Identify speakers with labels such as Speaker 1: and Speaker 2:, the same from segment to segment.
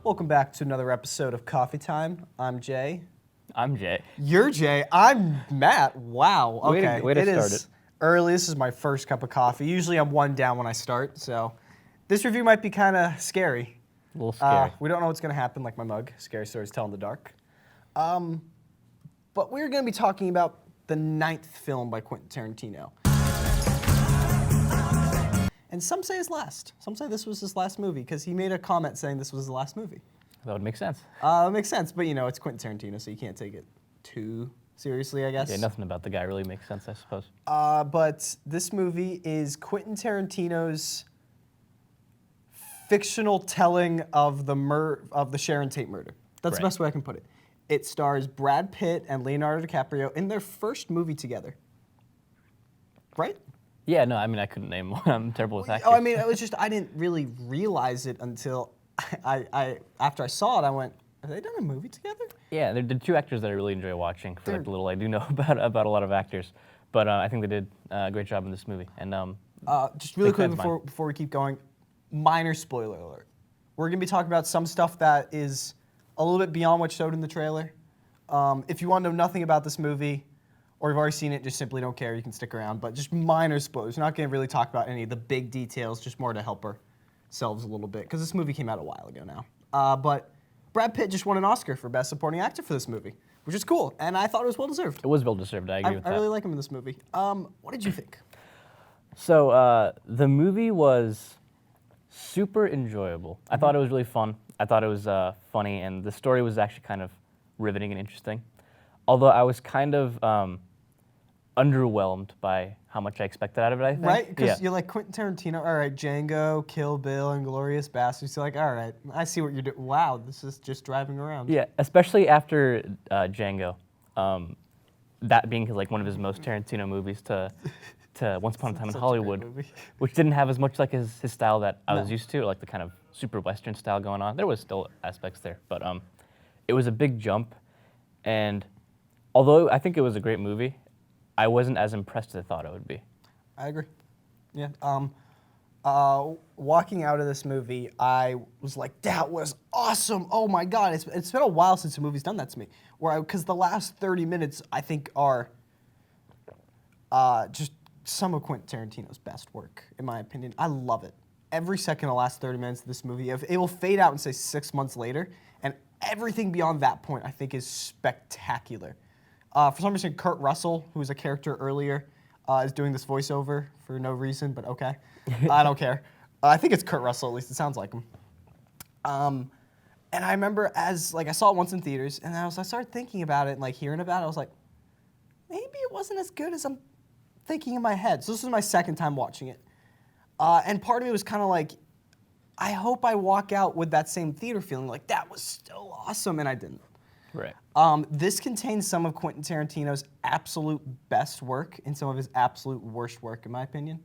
Speaker 1: Welcome back to another episode of Coffee Time. I'm Jay.
Speaker 2: I'm Jay.
Speaker 1: You're Jay. I'm Matt. Wow. Okay.
Speaker 2: Way to start
Speaker 1: is
Speaker 2: it.
Speaker 1: early. This is my first cup of coffee. Usually I'm one down when I start, so this review might be kind of scary.
Speaker 2: A little scary.
Speaker 1: We don't know what's going to happen, like my mug. Scary stories tell in the dark. But we're going to be talking about the 9th film by Quentin Tarantino. And some say his last. Some say this was his last movie because he made a comment saying this was his last movie.
Speaker 2: That would make sense.
Speaker 1: It makes sense, but you know, it's Quentin Tarantino, so you can't take it too seriously, I guess.
Speaker 2: Yeah, nothing about the guy really makes sense, I suppose.
Speaker 1: But this movie is Quentin Tarantino's fictional telling of the Sharon Tate murder. That's the best way I can put it. It stars Brad Pitt and Leonardo DiCaprio in their first movie together. Right?
Speaker 2: Yeah, no, I mean, I couldn't name one. I'm terrible with actors.
Speaker 1: Oh, I mean, it was just, I didn't really realize it until after I saw it, I went, have they done a movie together?
Speaker 2: Yeah, they're the two actors that I really enjoy watching for like the little I do know about a lot of actors. But I think they did a great job in this movie. And
Speaker 1: just really quick before we keep going, minor spoiler alert. We're going to be talking about some stuff that is a little bit beyond what showed in the trailer. If you want to know nothing about this movie, or you've already seen it, just simply don't care, you can stick around. But just minor spoilers. We're not going to really talk about any of the big details, just more to help ourselves a little bit, because this movie came out a while ago now. But Brad Pitt just won an Oscar for Best Supporting Actor for this movie, which is cool, and I thought it was well-deserved.
Speaker 2: it was well-deserved, I agree with that.
Speaker 1: I really like him in this movie. What did you think?
Speaker 2: So the movie was super enjoyable. I thought it was really fun. I thought it was funny, and the story was actually kind of riveting and interesting. Although I was kind of underwhelmed by how much I expected out of it, I think.
Speaker 1: Right? Because you're like, Quentin Tarantino, all right, Django, Kill Bill, and Glorious Bastards. You're like, all right, I see what you're doing. Wow, this is just driving around.
Speaker 2: Yeah, especially after Django. That being like one of his most Tarantino movies to Once Upon a Time in Hollywood, which didn't have as much like his style that I was used to, like the kind of super Western style going on. There was still aspects there, but it was a big jump. And although I think it was a great movie, I wasn't as impressed as I thought it would be.
Speaker 1: I agree. Yeah. Walking out of this movie, I was like, that was awesome. Oh my God. It's been a while since a movie's done that to me. Because the last 30 minutes, I think, are just some of Quentin Tarantino's best work, in my opinion. I love it. Every second of the last 30 minutes of this movie, it will fade out and say 6 months later, and everything beyond that point, I think, is spectacular. For some reason, Kurt Russell, who was a character earlier, is doing this voiceover for no reason, but okay. I don't care. I think it's Kurt Russell, at least it sounds like him. And I remember I saw it once in theaters, and I started thinking about it and hearing about it. I was like, maybe it wasn't as good as I'm thinking in my head. So this was my second time watching it. And part of me was kind of like, I hope I walk out with that same theater feeling, like that was still awesome, and I didn't.
Speaker 2: Right.
Speaker 1: This contains some of Quentin Tarantino's absolute best work and some of his absolute worst work, in my opinion.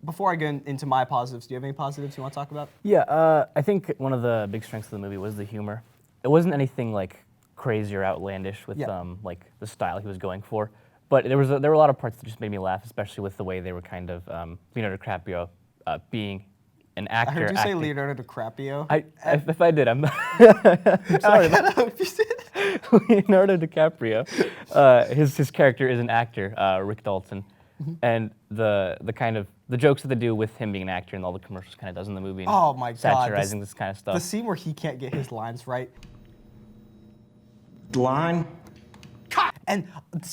Speaker 1: Before I get into my positives, do you have any positives you want to talk about?
Speaker 2: Yeah, I think one of the big strengths of the movie was the humor. It wasn't anything like crazy or outlandish with like the style he was going for, but there were a lot of parts that just made me laugh, especially with the way they were kind of Leonardo DiCaprio being an actor.
Speaker 1: I heard you say Leonardo DiCaprio.
Speaker 2: If I did, I'm sorry.
Speaker 1: I hope you did.
Speaker 2: Leonardo DiCaprio, his character is an actor, Rick Dalton, and the kind of the jokes that they do with him being an actor and all the commercials kind of does in the movie. And
Speaker 1: oh my God!
Speaker 2: Satirizing this kind of stuff.
Speaker 1: The scene where he can't get his lines right.
Speaker 3: Line.
Speaker 1: And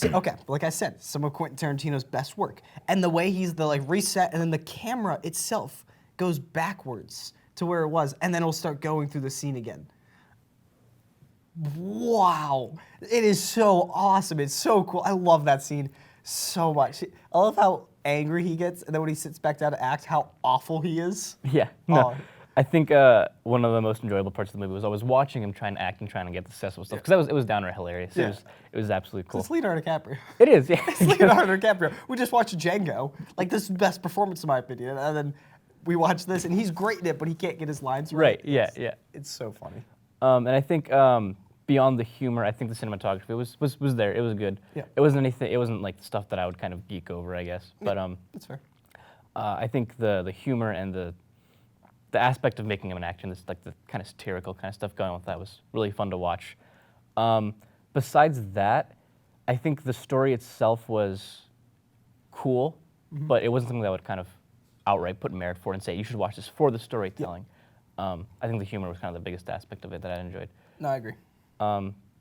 Speaker 1: okay, like I said, some of Quentin Tarantino's best work, and the way he's the reset, and then the camera itself goes backwards to where it was, and then it'll start going through the scene again. Wow, it is so awesome. It's so cool. I love that scene so much. I love how angry he gets, and then when he sits back down to act, how awful he is.
Speaker 2: Yeah, no. I think one of the most enjoyable parts of the movie was always watching him trying to act and trying to get the successful stuff, because it was downright hilarious.
Speaker 1: Yeah.
Speaker 2: It was absolutely cool.
Speaker 1: It's Leonardo DiCaprio.
Speaker 2: It is, yeah.
Speaker 1: It's Leonardo DiCaprio. We just watched Django. This is the best performance in my opinion, and then we watch this, and he's great in it, but he can't get his lines right.
Speaker 2: Right, yeah.
Speaker 1: It's so funny.
Speaker 2: And I think beyond the humor, I think the cinematography was there. It was good.
Speaker 1: Yeah.
Speaker 2: It wasn't anything. It wasn't like stuff that I would kind of geek over, I guess. But
Speaker 1: that's fair.
Speaker 2: I think the humor and the the aspect of making him an actor, this like the kind of satirical kind of stuff going on with that was really fun to watch. Besides that, I think the story itself was cool, but it wasn't something that would kind of outright put merit for it and say you should watch this for the storytelling. I think the humor was kind of the biggest aspect of it that I enjoyed.
Speaker 1: No, I agree.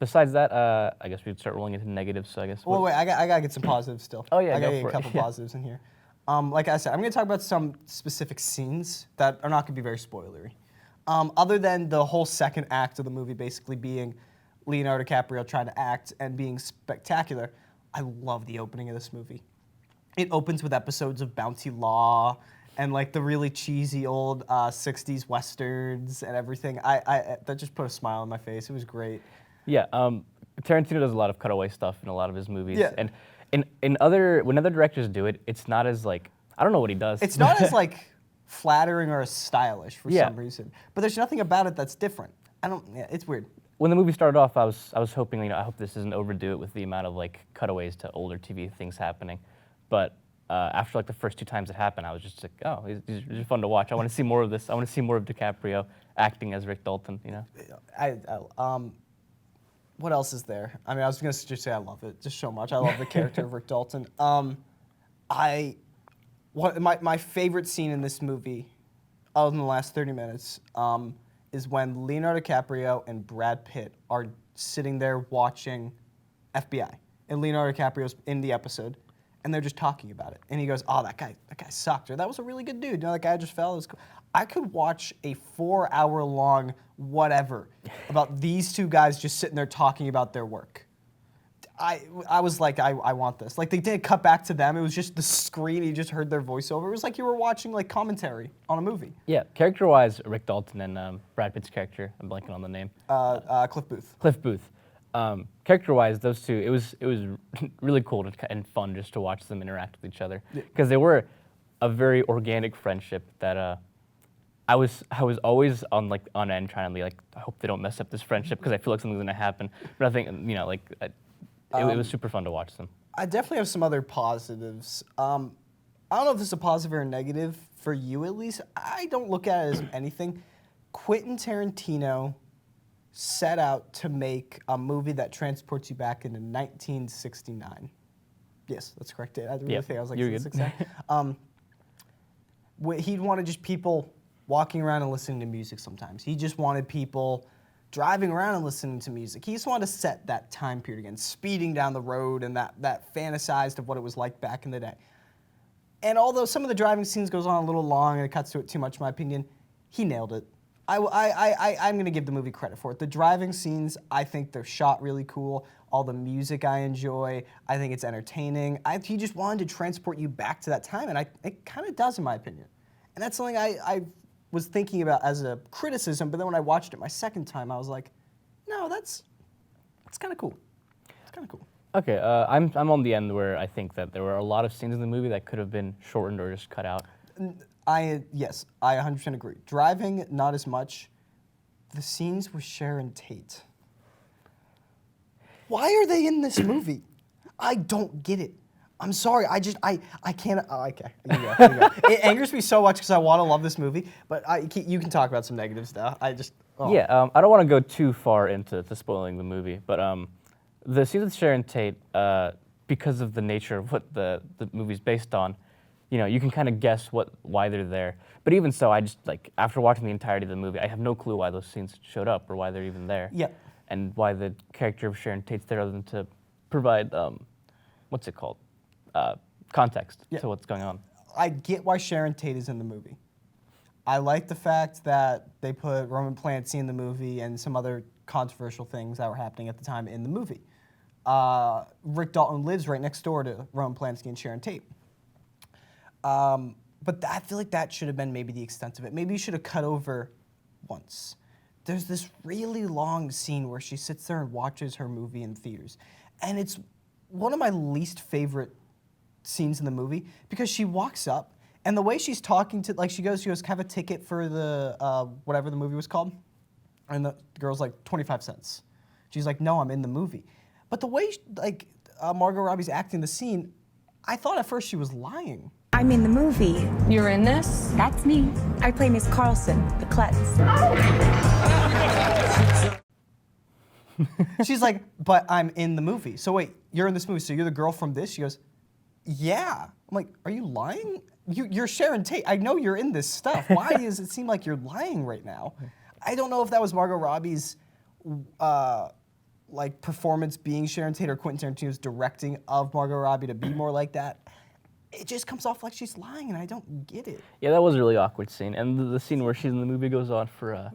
Speaker 2: Besides that, I guess we'd start rolling into negatives. So I guess.
Speaker 1: Well, wait, I gotta get some positives still.
Speaker 2: Oh, yeah,
Speaker 1: I gotta
Speaker 2: go
Speaker 1: get
Speaker 2: for
Speaker 1: a
Speaker 2: it.
Speaker 1: couple
Speaker 2: Yeah.
Speaker 1: positives in here. Like I said, I'm gonna talk about some specific scenes that are not gonna be very spoilery. Other than the whole second act of the movie basically being Leonardo DiCaprio trying to act and being spectacular, I love the opening of this movie. It opens with episodes of Bounty Law and like the really cheesy old 60s westerns and everything. That just put a smile on my face. It was great.
Speaker 2: Yeah, Tarantino does a lot of cutaway stuff in a lot of his movies,
Speaker 1: Yeah.
Speaker 2: and when other directors do it, it's not as like I don't know what he does.
Speaker 1: It's not as like flattering or as stylish for
Speaker 2: Yeah.
Speaker 1: some reason, but there's nothing about it that's different. Yeah, it's weird.
Speaker 2: When the movie started off, I was hoping, I hope this doesn't overdo it with the amount of like cutaways to older TV things happening, but after like the first 2 times it happened, I was just like, oh, these are fun to watch. I want to see more of this. I want to see more of DiCaprio acting as Rick Dalton.
Speaker 1: What else is there? I mean, I was gonna just say I love it just so much. I love the character of Rick Dalton. My favorite scene in this movie, other than the last 30 minutes, is when Leonardo DiCaprio and Brad Pitt are sitting there watching FBI, and Leonardo DiCaprio's in the episode, and they're just talking about it, and he goes, "Oh, that guy sucked," or "That was a really good dude. That guy just fell." It was cool. I could watch a 4-hour-long whatever about these two guys just sitting there talking about their work. I was like, I want this. Like, they didn't cut back to them. It was just the screen. You just heard their voiceover. It was like you were watching like commentary on a movie.
Speaker 2: Yeah, character-wise, Rick Dalton and Brad Pitt's character, I'm blanking on the name.
Speaker 1: Cliff Booth.
Speaker 2: Cliff Booth. Character-wise, those two, it was really cool and fun just to watch them interact with each other because they were a very organic friendship that I was always on end trying to be like, I hope they don't mess up this friendship because I feel like something's gonna happen. But I think it was super fun to watch them.
Speaker 1: I definitely have some other positives. I don't know if this is a positive or a negative for you at least. I don't look at it as anything. Quentin Tarantino set out to make a movie that transports you back into 1969. Yes, that's correct. I really think I was like,
Speaker 2: you're good.
Speaker 1: 69. He'd wanted just people walking around and listening to music sometimes. He just wanted people driving around and listening to music. He just wanted to set that time period again, speeding down the road and that fantasized of what it was like back in the day. And although some of the driving scenes goes on a little long and it cuts to it too much, in my opinion, he nailed it. I'm going to give the movie credit for it. The driving scenes, I think they're shot really cool. All the music I enjoy. I think it's entertaining. He just wanted to transport you back to that time, and it kind of does, in my opinion. And that's something I was thinking about as a criticism, but then when I watched it my second time, I was like, no, that's kind of cool. It's kind of cool.
Speaker 2: Okay, I'm on the end where I think that there were a lot of scenes in the movie that could have been shortened or just cut out.
Speaker 1: Yes, I 100% agree. Driving, not as much. The scenes with Sharon Tate. Why are they in this movie? I don't get it. I'm sorry. I can't. Oh, okay. Here you go. It angers me so much because I want to love this movie, but you can talk about some negatives now.
Speaker 2: Yeah, I don't want to go too far into spoiling the movie, but the scenes with Sharon Tate, because of the nature of what the movie's based on, you can kind of guess why they're there. But even so, I just after watching the entirety of the movie, I have no clue why those scenes showed up or why they're even there.
Speaker 1: Yeah.
Speaker 2: And why the character of Sharon Tate's there other than to provide what's it called? Context to what's going on.
Speaker 1: I get why Sharon Tate is in the movie. I like the fact that they put Roman Polanski in the movie and some other controversial things that were happening at the time in the movie. Rick Dalton lives right next door to Roman Polanski and Sharon Tate. But I feel like that should have been maybe the extent of it. Maybe you should have cut over once. There's this really long scene where she sits there and watches her movie in theaters. And it's one of my least favorite scenes in the movie because she walks up and the way she's talking to, she goes, have a ticket for the, whatever the movie was called. And the girl's like, 25 cents. She's like, no, I'm in the movie. But the way, Margot Robbie's acting the scene, I thought at first she was lying.
Speaker 3: I'm in the movie.
Speaker 4: You're in this?
Speaker 3: That's me. I play Miss Carlson, the klutz.
Speaker 1: She's like, but I'm in the movie. So wait, you're in this movie, so you're the girl from this? She goes, yeah. I'm like, are you lying? You're Sharon Tate. I know you're in this stuff. Why does it seem like you're lying right now? I don't know if that was Margot Robbie's like performance being Sharon Tate or Quentin Tarantino's directing of Margot Robbie to be more like that. It just comes off like she's lying, and I don't get it.
Speaker 2: Yeah, that was a really awkward scene, and the scene where she's in the movie goes on for a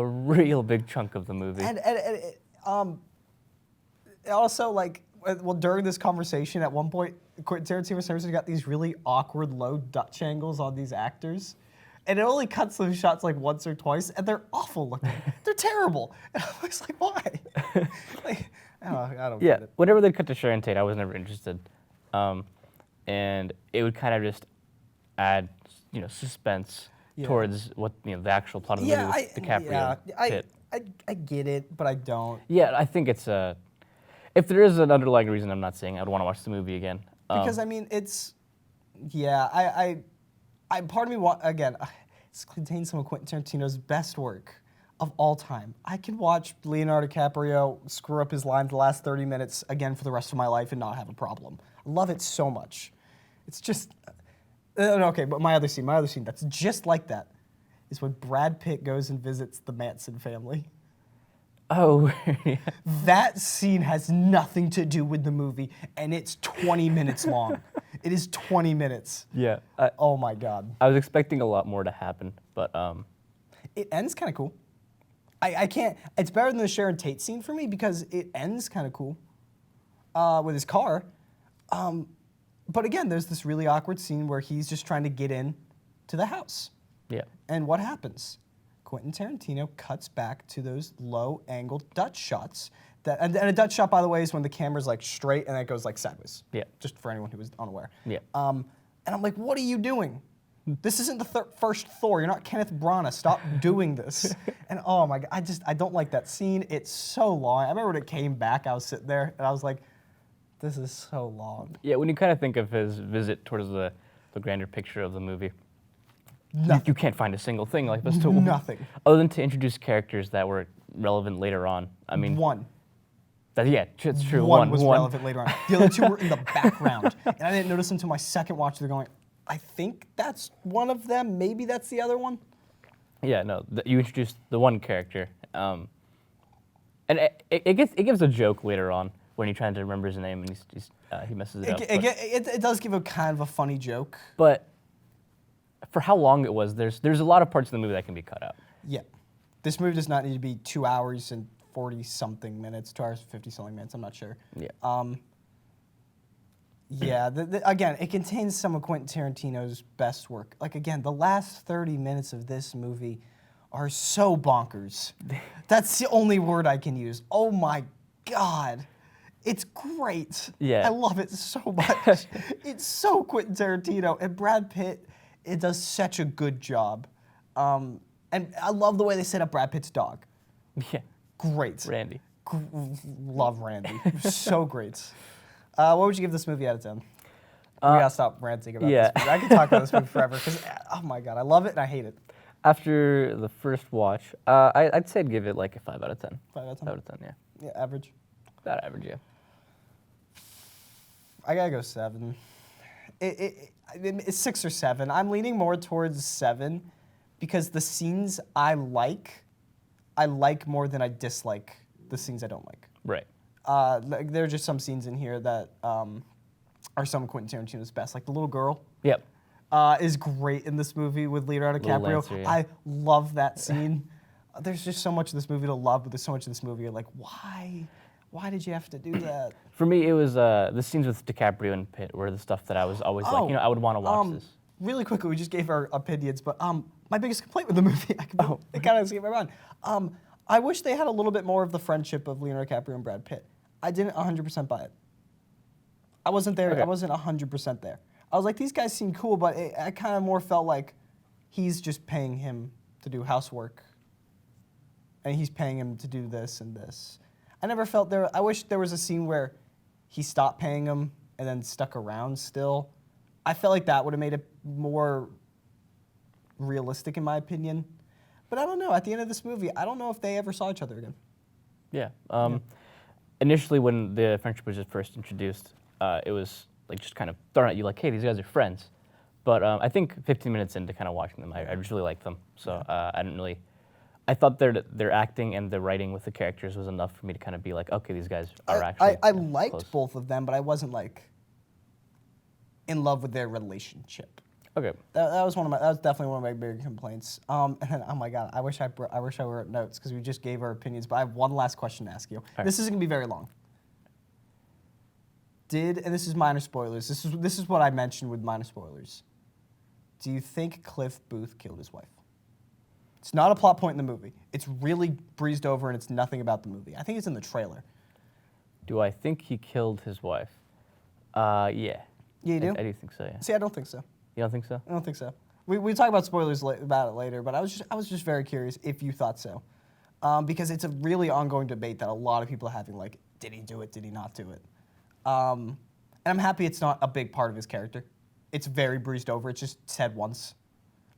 Speaker 2: real big chunk of the movie.
Speaker 1: And also, like, well, during this conversation, at one point, Quentin Tarantino got these really awkward low Dutch angles on these actors, and it only cuts those shots like once or twice, and they're awful looking. They're terrible. And I was like, why? Like, I don't get it.
Speaker 2: Whenever they cut to Sharon Tate, I was never interested. And it would kind of just add, suspense towards what the actual plot of the movie with DiCaprio. Pitt.
Speaker 1: I get it, but I don't.
Speaker 2: Yeah, I think it's if there is an underlying reason I'm not seeing, I would want to watch the movie again.
Speaker 1: Because I mean, I part of me want again. It contains some of Quentin Tarantino's best work of all time. I can watch Leonardo DiCaprio screw up his line for the last 30 minutes again for the rest of my life and not have a problem. I love it so much. It's just, okay, but my other scene that's just like that is when Brad Pitt goes and visits the Manson family.
Speaker 2: Oh,
Speaker 1: That scene has nothing to do with the movie, and it's 20 minutes long. It is 20 minutes.
Speaker 2: Yeah.
Speaker 1: Oh my God.
Speaker 2: I was expecting a lot more to happen, but
Speaker 1: It ends kind of cool. I can't, it's better than the Sharon Tate scene for me because it ends kind of cool with his car. But again, there's this really awkward scene where he's just trying to get in to the house.
Speaker 2: yeah.
Speaker 1: And what happens? Quentin Tarantino cuts back to those low-angle Dutch shots. And a Dutch shot, by the way, is when the camera's like straight and then it goes like sideways.
Speaker 2: Yeah.
Speaker 1: Just for anyone who was unaware.
Speaker 2: Yeah.
Speaker 1: And I'm like, what are you doing? This isn't the first Thor. You're not Kenneth Branagh. Stop doing this. And oh my God, I don't like that scene. It's so long. I remember when it came back, I was sitting there and I was like, this is so long.
Speaker 2: Yeah, when you kind of think of his visit towards the grander picture of the movie, you can't find a single thing like this.
Speaker 1: Nothing.
Speaker 2: Other than to introduce characters that were relevant later on. I mean,
Speaker 1: One.
Speaker 2: It's true.
Speaker 1: One was relevant later on. The other two were in the background. And I didn't notice until my second watch. They're going, I think that's one of them. Maybe that's the other one.
Speaker 2: Yeah, no, you introduced the one character. And it gives a joke later on when you're trying to remember his name and he messes it up.
Speaker 1: It does give a kind of a funny joke.
Speaker 2: But for how long it was, there's a lot of parts of the movie that can be cut out.
Speaker 1: Yeah. This movie does not need to be 2 hours and 40-something minutes, 2 hours and 50-something minutes, I'm not sure.
Speaker 2: Yeah.
Speaker 1: Yeah, again, it contains some of Quentin Tarantino's best work. Like, again, the last 30 minutes of this movie are so bonkers. That's the only word I can use. Oh my God. It's great.
Speaker 2: Yeah.
Speaker 1: I love it so much. It's so Quentin Tarantino. And Brad Pitt, it does such a good job. And I love the way they set up Brad Pitt's dog.
Speaker 2: Yeah.
Speaker 1: Great.
Speaker 2: Randy.
Speaker 1: Love Randy. So great. What would you give this movie out of 10? We gotta stop ranting about this movie. I could talk about this movie forever because, oh my God, I love it and I hate it.
Speaker 2: After the first watch, I'd say I'd give it like a 5 out of 10.
Speaker 1: 5 out of 10?
Speaker 2: 5 out of 10, yeah.
Speaker 1: Yeah, average.
Speaker 2: About average, yeah.
Speaker 1: I gotta go 7. It's 6 or 7. I'm leaning more towards 7 because the scenes I like more than I dislike the scenes I don't like.
Speaker 2: Right.
Speaker 1: There are just some scenes in here that are some of Quentin Tarantino's best. Like the little girl
Speaker 2: Yep.
Speaker 1: is great in this movie with Leonardo
Speaker 2: Little
Speaker 1: DiCaprio.
Speaker 2: Lancer, yeah.
Speaker 1: I love that scene. There's just so much of this movie to love, but there's so much of this movie you're like, why? Why did you have to do that?
Speaker 2: For me, it was the scenes with DiCaprio and Pitt were the stuff that I was always like, I would want to watch this.
Speaker 1: Really quickly, we just gave our opinions, but my biggest complaint with the movie, it kind of escaped my mind. I wish they had a little bit more of the friendship of Leonardo DiCaprio and Brad Pitt. I didn't 100% buy it. I wasn't there.
Speaker 2: Okay.
Speaker 1: I wasn't 100% there. I was like, these guys seem cool, but I kind of more felt like he's just paying him to do housework, and he's paying him to do this and this. I never felt there. I wish there was a scene where he stopped paying him and then stuck around still. I felt like that would have made it more realistic, in my opinion. But I don't know. At the end of this movie, I don't know if they ever saw each other again.
Speaker 2: Yeah. Initially, when the friendship was just first introduced, it was like just kind of thrown at you like, hey, these guys are friends. But I think 15 minutes into kind of watching them, I just really liked them. So I didn't really. I thought their acting and the writing with the characters was enough for me to kind of be like, okay, these guys are actually.
Speaker 1: I liked
Speaker 2: close.
Speaker 1: both of them, but I wasn't like in love with their relationship.
Speaker 2: Okay.
Speaker 1: That was definitely one of my bigger complaints. And then, oh my god, I wish I wrote notes because we just gave our opinions. But I have one last question to ask you.
Speaker 2: Right.
Speaker 1: This isn't gonna be very long. And this is minor spoilers. This is what I mentioned with minor spoilers. Do you think Cliff Booth killed his wife? It's not a plot point in the movie. It's really breezed over and it's nothing about the movie. I think it's in the trailer.
Speaker 2: Do I think he killed his wife? Yeah.
Speaker 1: Yeah, you do?
Speaker 2: I do think so. Yeah.
Speaker 1: See, I don't think so.
Speaker 2: You don't think so?
Speaker 1: I don't think so. We talk about spoilers about it later, but I was just very curious if you thought so, because it's a really ongoing debate that a lot of people are having. Like, did he do it? Did he not do it? And I'm happy it's not a big part of his character. It's very breezed over. It's just said once,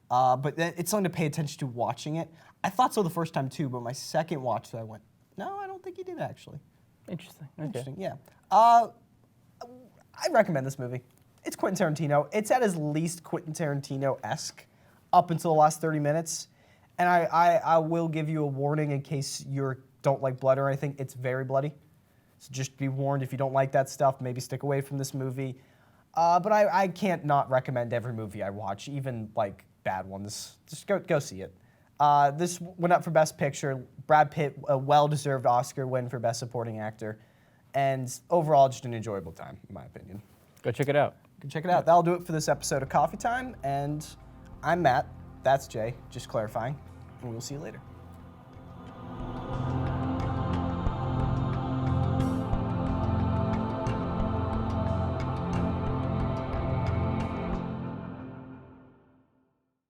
Speaker 1: but it's something to pay attention to watching it. I thought so the first time too, but my second watch, I went, no, I don't think he did actually.
Speaker 2: Interesting. Okay.
Speaker 1: Interesting. Yeah. I recommend this movie. It's Quentin Tarantino. It's at his least Quentin Tarantino-esque up until the last 30 minutes. And I will give you a warning in case you don't like blood or anything. It's very bloody. So just be warned if you don't like that stuff, maybe stick away from this movie. But I can't not recommend every movie I watch, even like bad ones. Just go see it. This went up for Best Picture. Brad Pitt, a well-deserved Oscar win for Best Supporting Actor. And overall, just an enjoyable time, in my opinion.
Speaker 2: Go check it out.
Speaker 1: Go check it out. That'll do it for this episode of Coffee Time. And I'm Matt. That's Jay, just clarifying. And we'll see you later.